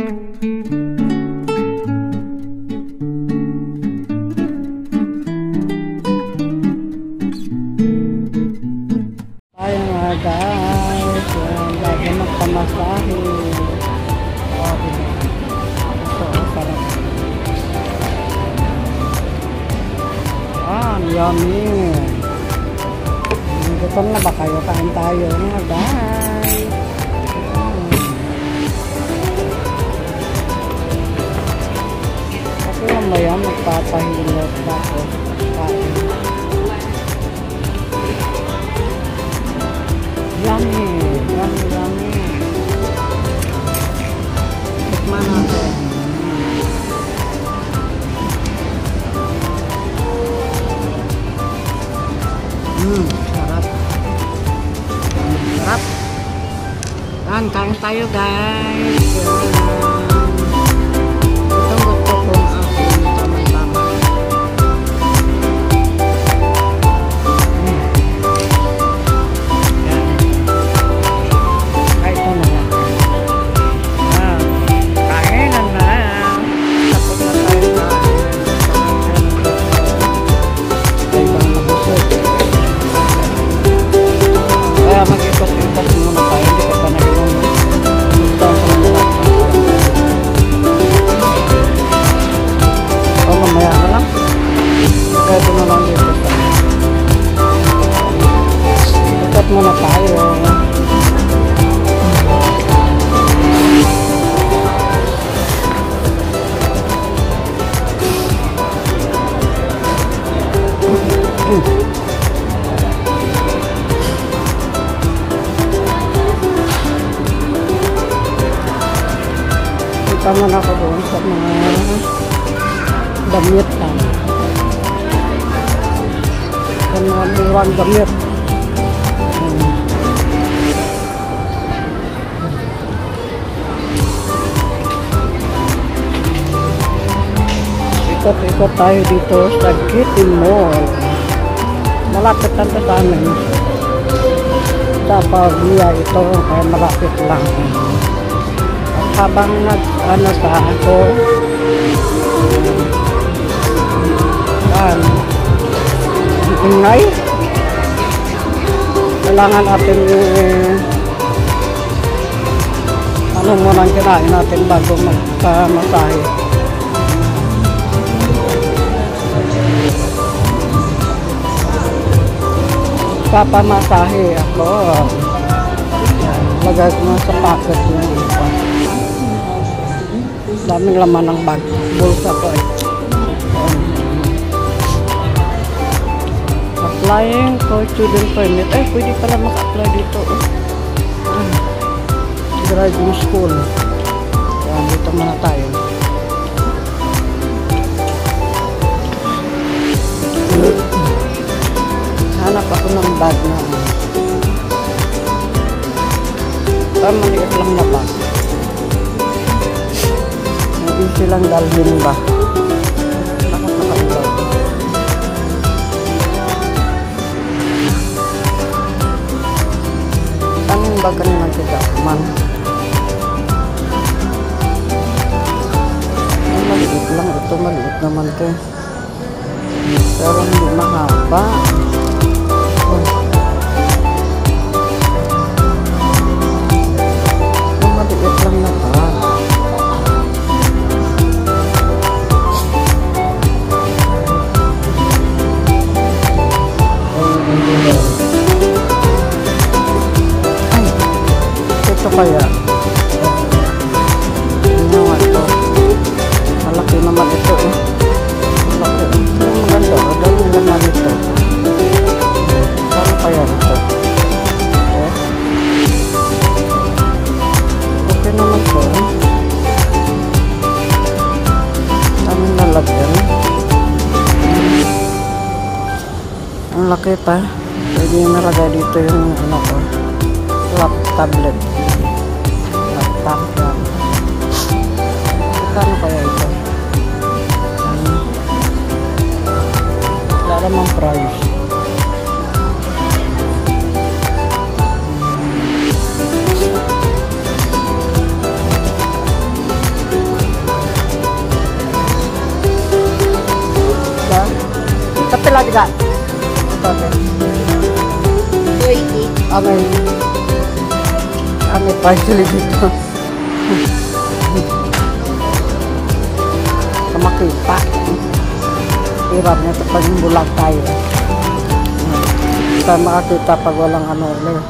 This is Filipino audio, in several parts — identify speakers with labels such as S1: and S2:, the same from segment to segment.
S1: Tayo nga guys, lagi magpamasahe. Ito, sarap. Yummy. Gutom na ba kayo? Kain tayo nga guys. Kasi mamaya magpapahilot tapos kain. Yummy, yummy, yummy. Tikman natin. Sarap. Sarap. Kain tayo guys. Itong gusto kong asin. Tama-tama. Mag-ikot-ikot muna tayo, hindi pa nag-inom. Mamaya na lang. Pwede na lang dito sa ikot muna tayo. Tama na ako doon sa mga damit lang. Sa mga murang damit. Ikot-ikot tayo dito sa Kitty Mall. Malapit lang sa amin. Sa Paglia ito, kaya malapit lang. Habang nag-ano sa ako ingay, kailangan natin ano muna ang kinain natin bago magpamasahe. Papamasahe ako, lagay ko na sa packet yung daming laman ng bag, bulsa ko eh. Applying for student permit. Ay, pwede pala maka-apply dito. Driving school. Yan, dito muna tayo. Hanap ako ng bag na maliit lang na bag. Easy lang dalhin ba? Lakas nakailaw. Tanong ba kanina kita? Man. Maliit lang. Ito maliit naman ito. Pero hindi mahaba. Maliit lang na ba? Kaya ano nga ito, malaki naman ito eh, malaki, maganda, dahil naman ito, ano kaya ito, okay naman ito, daming nalagyan, ang laki pa, pwede yung nalagay dito yung ano ko, tablet. Yan. Kano kaya ito? Wala namang price. Tapi lagi gak? Oke.
S2: 280.
S1: Amin parcel dito. Makita. Hirap na ito pag bulag tayo. Kita makakita pag walang ano ulit.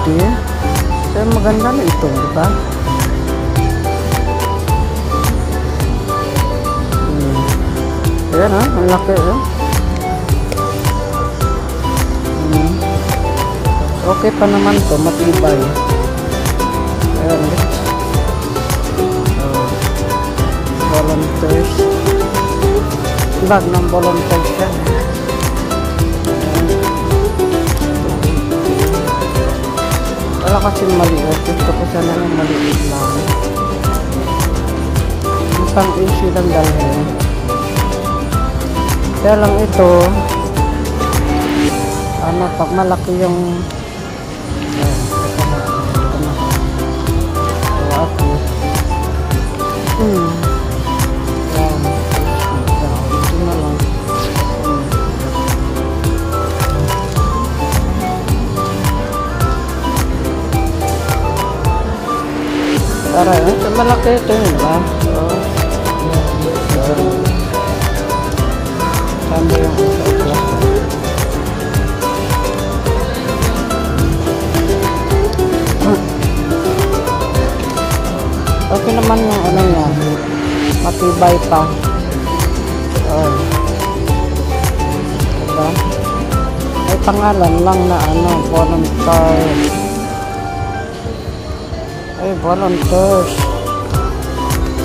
S1: 280. Kaya maganda na ito, di ba? Ayan ha, ang laki eh. Okay pa naman to, matibay. Ayan, volunteers. Bag ng volunteers siya. Wala kasi maliit. Gusto ko sana ng maliit lang. Isang easy lang dalhin. Kaya lang ito, ano, pag malaki yung para ito malaki ito yun ba? Sabi yung okay naman yung ano niya, matibay pa. Diba? May pangalan lang na ano, volunteer. Ay, volunteers.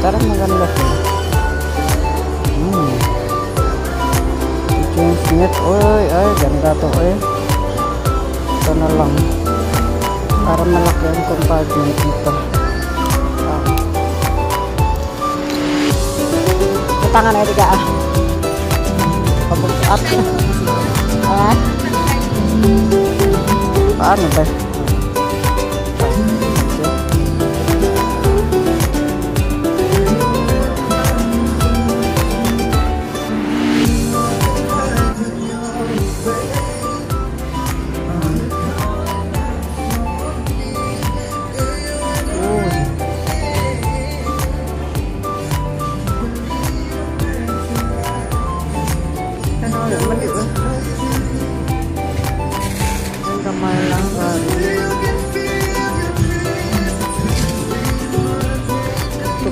S1: Tara, maganda siya. James Smith. Uy, ay, ganda to eh. Ito na lang. Para malaki ang compartment nito. Tangan na ito ka. Pabukat. Ha? Paano ba?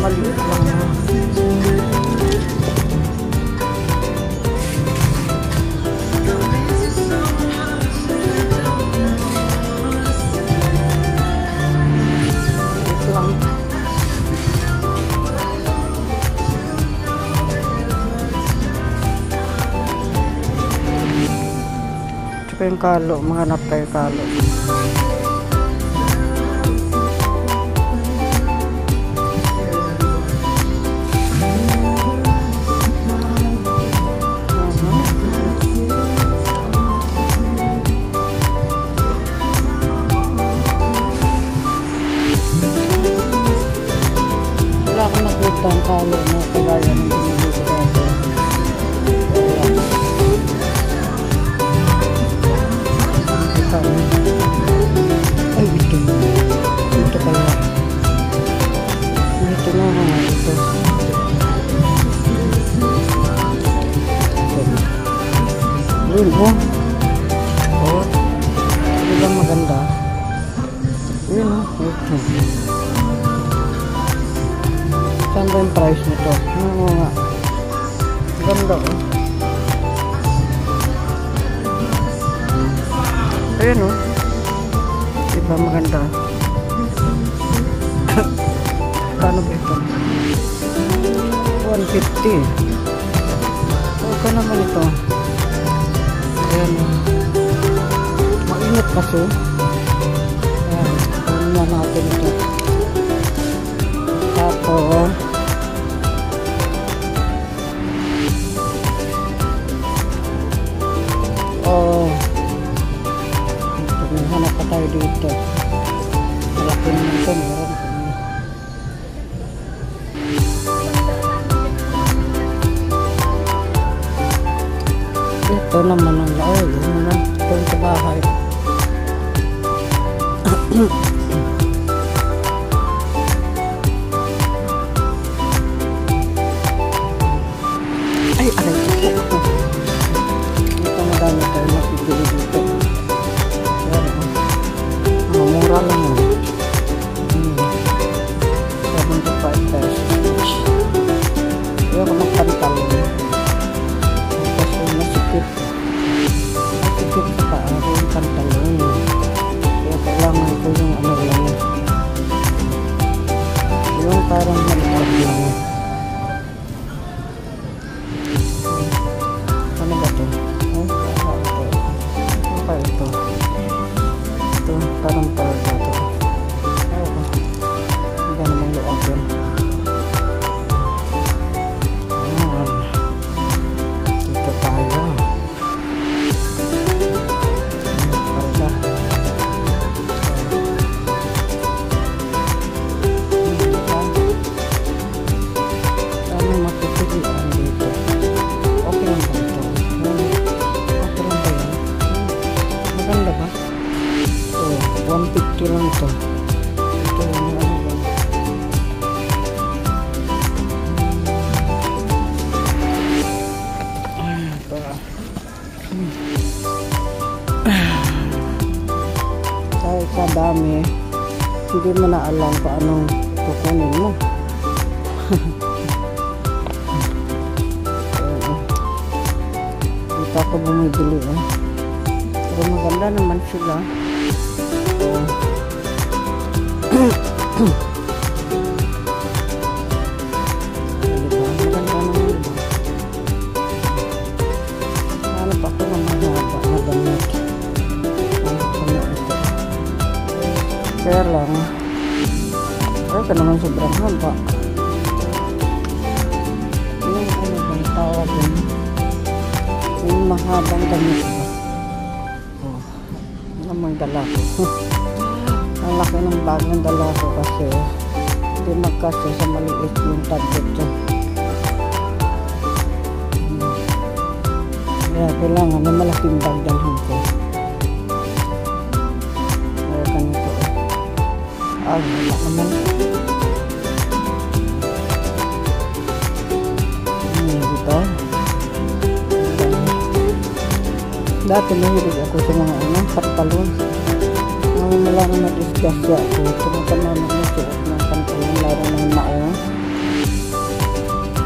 S1: Maliit lang na. Ito lang. Tsaka yung kalo, mahanap tayo kalo. Wala akong nakita ang kalo na kagaya ng binili ko dati. Ay, ito. Ito pala. Ito na nga. Ito. Yun, oh. Oh. Ito ba maganda? Yun, oh. Ito. Saan ba yung price nito? Oo nga. Ganda, oh. Ayan, oh. Diba maganda? Paano ba ito? 150. Okay naman ito. Ayan, oh. Mainit kasi. Ayan. Ayan na natin ito. Tapos hanap pa tayo dito. Malaki naman ito, meron. naman ang laoy. Yun na. Ito sa bahay. Ay, aray ko. Ito madami tayo makikili dito. Mura lang mo. 75 pesos. Ayaw ko ng pantalon. Kasi masikip. Masikip sa paa yung pantalon. Kaya kailangan ko yung ano lang. Yung parang maliit lang. Ano ba ito? Ano ba ito? Ito, parang parang ito. Hindi naman loob yun. Dito tayo. Parda. Ano makikilian dito? Okay lang ba ito? Okay lang ba yun? Maganda ba? So, 150 lang ito. Ito yung ano ba? Dahil sa dami, hindi mo na alam kung anong kukunin mo. Dito ako bumibili eh. Pero maganda naman sila. Diba? Maganda naman diba? Ano pa ako na mahaba na damit. Kaya lang, ay ka naman sobrang haba. Yung ano bang tawag yun? Yung mahabang damit ba? Oh, namang dala ko. Ang laki ng bag ng dala ko kasi hindi magkasya sa maliit yung tablet ko. Kaya kailangan na malaking bag dalhin ko. Kaya ganito eh. Ay, wala naman. Dito. Dati nahilig ako sa mga pantalon. Wala na madisgasya ako. Tumatama na nasuot ng pantalon. Laro na yung maong.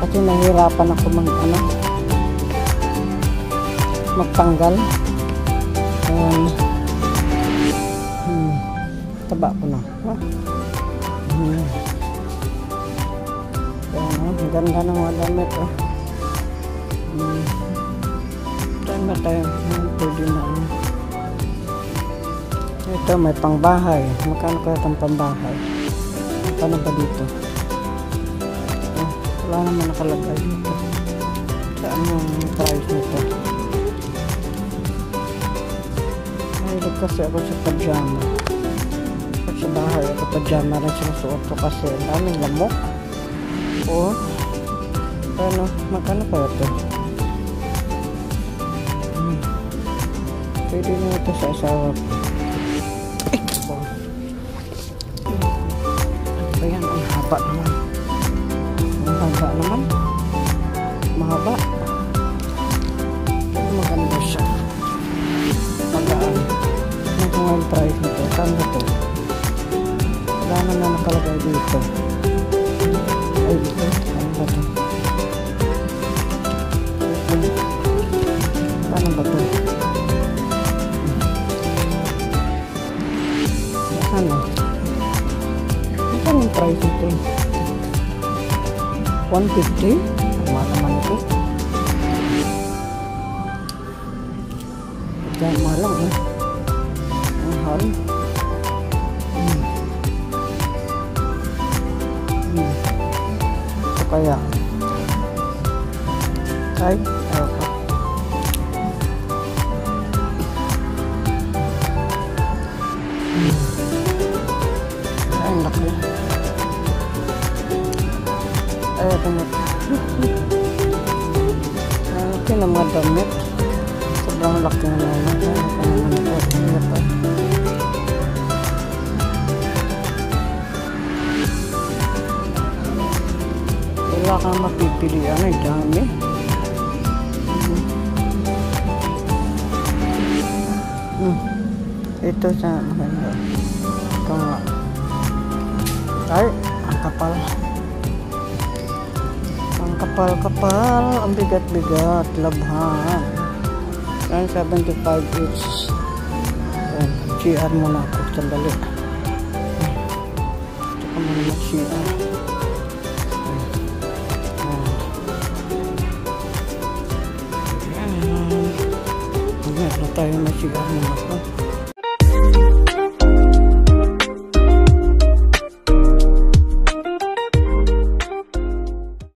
S1: Kasi nahirapan ako magtanggal. Taba ko na. Ang ganda ng mga damit. Saan ba tayo? Pwede na. Ito may pangbahay. Magkano kaya itong pangbahay? Magkano ba dito? Wala naman nakalagay dito. Saan yung price nito? Mahilig kasi ako sa pajama. Pag sa bahay ako pajama rin sinusuot ko kasi daming lamok. O ano? Magkano kaya ito? Pwede na ito sa asawa ko. Ayan, ang haba naman. Ang haba naman. Mahaba. Maganda siya. Magaan. Ano kung ang price nito? Saan ba ito? Wala na nakalagay dito. Ay, dito. Ano ba ito? Ano ba ito? Ano? Ano yung price ito? 150? Tama naman ito. Tama lang eh. Mahal. Ito kaya. Ay, ako. Ay, laki. Ay, damit. Okay na mga damit sa sobrang laki na naman. Ito naman ito. Ito. Wala kang mapipilian. Ay, dami. Ito sa maganda. Ito nga. Ay, ang kapal. Ang kapal-kapal. Ang bigat-bigat. Labhan. Yan, 75 each. Yan, CR muna ako. Sandali. Tsaka muna mag-CR. Yan. Meron tayo mag-CR muna ako.